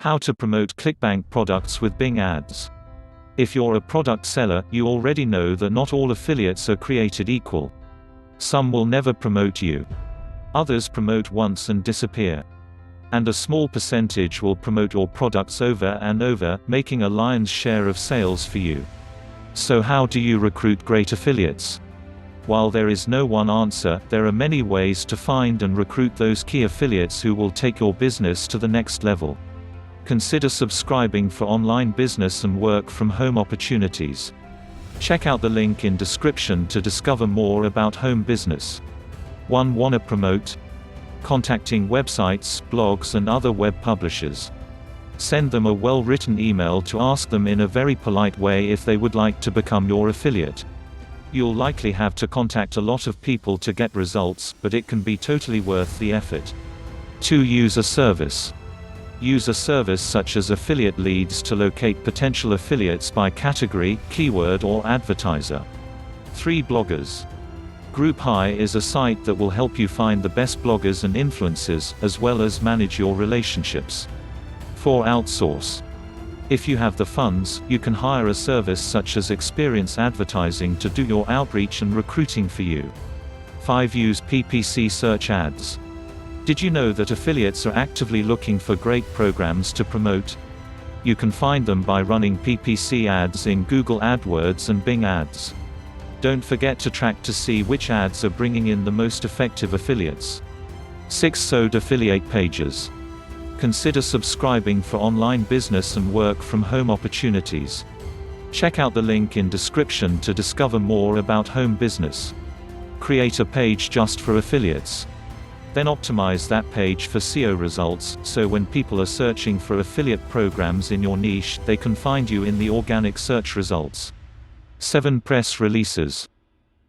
How to promote clickbank products with Bing ads. If you're a product seller, you already know that not all affiliates are created equal. Some will never promote you. Others promote once and disappear. And a small percentage will promote your products over and over, making a lion's share of sales for you. So how do you recruit great affiliates? While there is no one answer, there are many ways to find and recruit those key affiliates who will take your business to the next level. Consider subscribing for online business and work from home opportunities. Check out the link in description to discover more about home business. 1. Wanna promote? Contacting websites, blogs and other web publishers. Send them a well-written email to ask them in a very polite way if they would like to become your affiliate. You'll likely have to contact a lot of people to get results, but it can be totally worth the effort. 2. Use a service. Use a service such as affiliate leads to locate potential affiliates by category, keyword or advertiser. 3. Bloggers. Group Hi is a site that will help you find the best bloggers and influencers, as well as manage your relationships. 4. Outsource. If you have the funds, you can hire a service such as Experience Advertising to do your outreach and recruiting for you. 5. Use PPC search ads. Did you know that affiliates are actively looking for great programs to promote? You can find them by running PPC ads in Google AdWords and Bing ads. Don't forget to track to see which ads are bringing in the most effective affiliates. 6. Sewed affiliate pages. Consider subscribing for online business and work from home opportunities. Check out the link in description to discover more about home business. Create a page just for affiliates. Then optimize that page for SEO results, so when people are searching for affiliate programs in your niche, they can find you in the organic search results. 7. Press releases.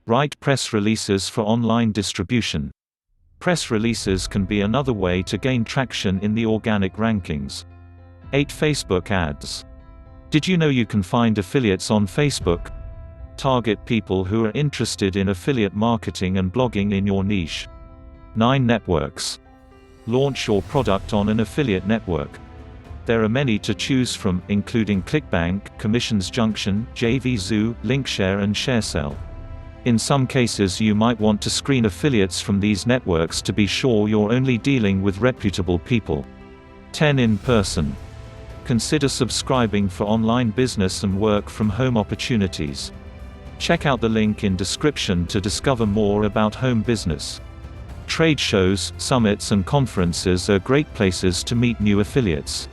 Write press releases for online distribution. Press releases can be another way to gain traction in the organic rankings. 8. Facebook ads. Did you know you can find affiliates on Facebook? Target people who are interested in affiliate marketing and blogging in your niche. 9. Networks. Launch your product on an affiliate network. There are many to choose from, including ClickBank, Commissions Junction, JVZoo, Linkshare and ShareSell. In some cases you might want to screen affiliates from these networks to be sure you're only dealing with reputable people. 10. In person. Consider subscribing for online business and work from home opportunities. Check out the link in description to discover more about home business. Trade shows, summits and conferences are great places to meet new affiliates.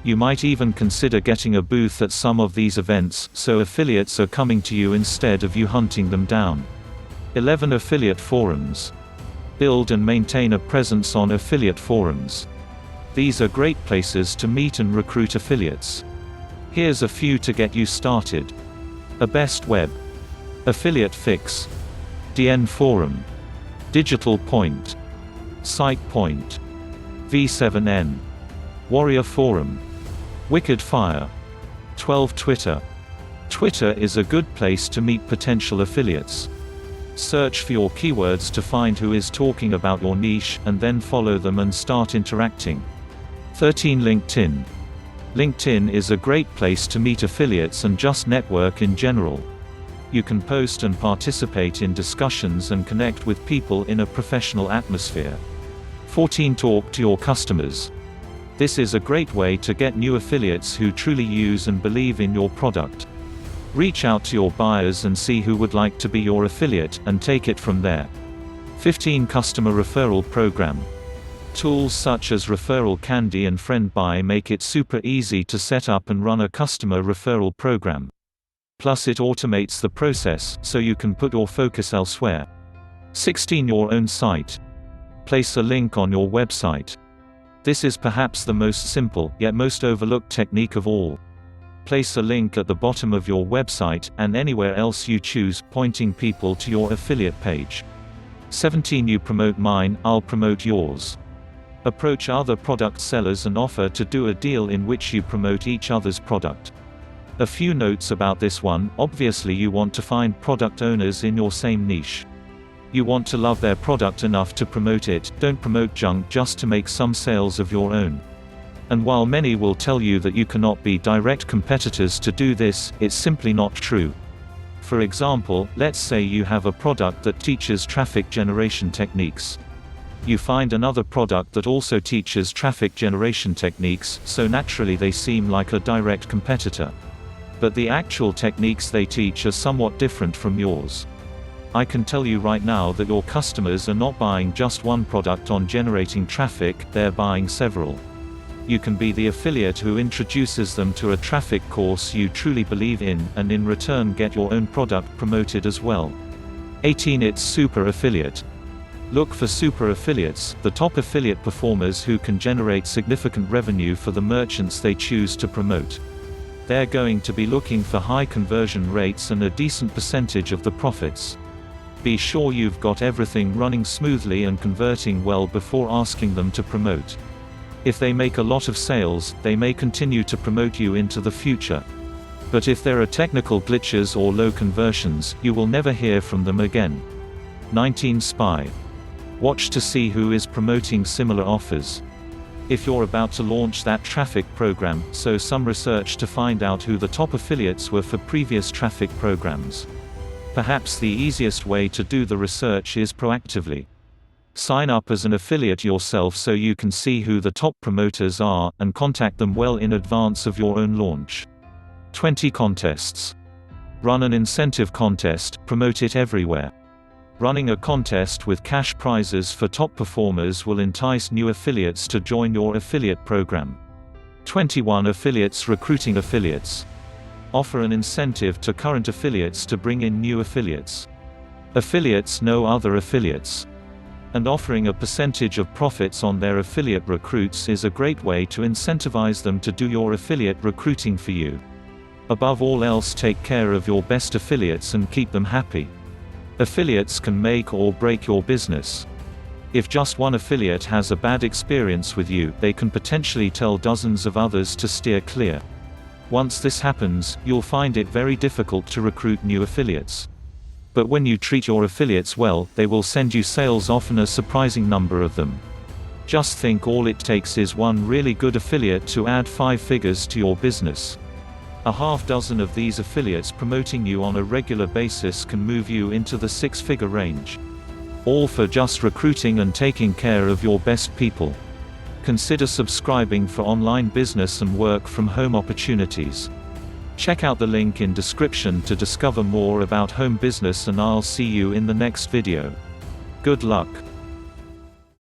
You might even consider getting a booth at some of these events, so affiliates are coming to you instead of you hunting them down. 11. Affiliate forums. Build and maintain a presence on affiliate forums. These are great places to meet and recruit affiliates. Here's a few to get you started. A Best Web. Affiliate Fix. DN Forum. Digital Point. Site Point. V7N. Warrior Forum. Wicked Fire. 12. Twitter. Twitter is a good place to meet potential affiliates. Search for your keywords to find who is talking about your niche, and then follow them and start interacting. 13. LinkedIn. LinkedIn is a great place to meet affiliates and just network in general. You can post and participate in discussions and connect with people in a professional atmosphere. 14. Talk to your customers. This is a great way to get new affiliates who truly use and believe in your product. Reach out to your buyers and see who would like to be your affiliate, and take it from there. 15. Customer referral program. Tools such as Referral Candy and FriendBuy make it super easy to set up and run a customer referral program. Plus it automates the process, so you can put your focus elsewhere. 16. Your own site. Place a link on your website. This is perhaps the most simple, yet most overlooked technique of all. Place a link at the bottom of your website, and anywhere else you choose, pointing people to your affiliate page. 17. You promote mine, I'll promote yours. Approach other product sellers and offer to do a deal in which you promote each other's product. A few notes about this one: obviously you want to find product owners in your same niche. You want to love their product enough to promote it, don't promote junk just to make some sales of your own. And while many will tell you that you cannot be direct competitors to do this, it's simply not true. For example, let's say you have a product that teaches traffic generation techniques. You find another product that also teaches traffic generation techniques, so naturally they seem like a direct competitor. But the actual techniques they teach are somewhat different from yours. I can tell you right now that your customers are not buying just one product on generating traffic, they're buying several. You can be the affiliate who introduces them to a traffic course you truly believe in, and in return get your own product promoted as well. 18. It's super affiliate. Look for super affiliates, the top affiliate performers who can generate significant revenue for the merchants they choose to promote. They're going to be looking for high conversion rates and a decent percentage of the profits. Be sure you've got everything running smoothly and converting well before asking them to promote. If they make a lot of sales, they may continue to promote you into the future. But if there are technical glitches or low conversions, you will never hear from them again. 19. Spy. Watch to see who is promoting similar offers. If you're about to launch that traffic program, so some research to find out who the top affiliates were for previous traffic programs. Perhaps the easiest way to do the research is proactively. Sign up as an affiliate yourself so you can see who the top promoters are, and contact them well in advance of your own launch. 20. Contests. Run an incentive contest, promote it everywhere. Running a contest with cash prizes for top performers will entice new affiliates to join your affiliate program. 21. Affiliates recruiting affiliates. Offer an incentive to current affiliates to bring in new affiliates. Affiliates know other affiliates. And offering a percentage of profits on their affiliate recruits is a great way to incentivize them to do your affiliate recruiting for you. Above all else, take care of your best affiliates and keep them happy. Affiliates can make or break your business. If just one affiliate has a bad experience with you, they can potentially tell dozens of others to steer clear. Once this happens, you'll find it very difficult to recruit new affiliates. But when you treat your affiliates well, they will send you sales, often a surprising number of them. Just think, all it takes is one really good affiliate to add 5 figures to your business. A half dozen of these affiliates promoting you on a regular basis can move you into the 6-figure range. All for just recruiting and taking care of your best people. Consider subscribing for online business and work from home opportunities. Check out the link in description to discover more about home business, and I'll see you in the next video. Good luck.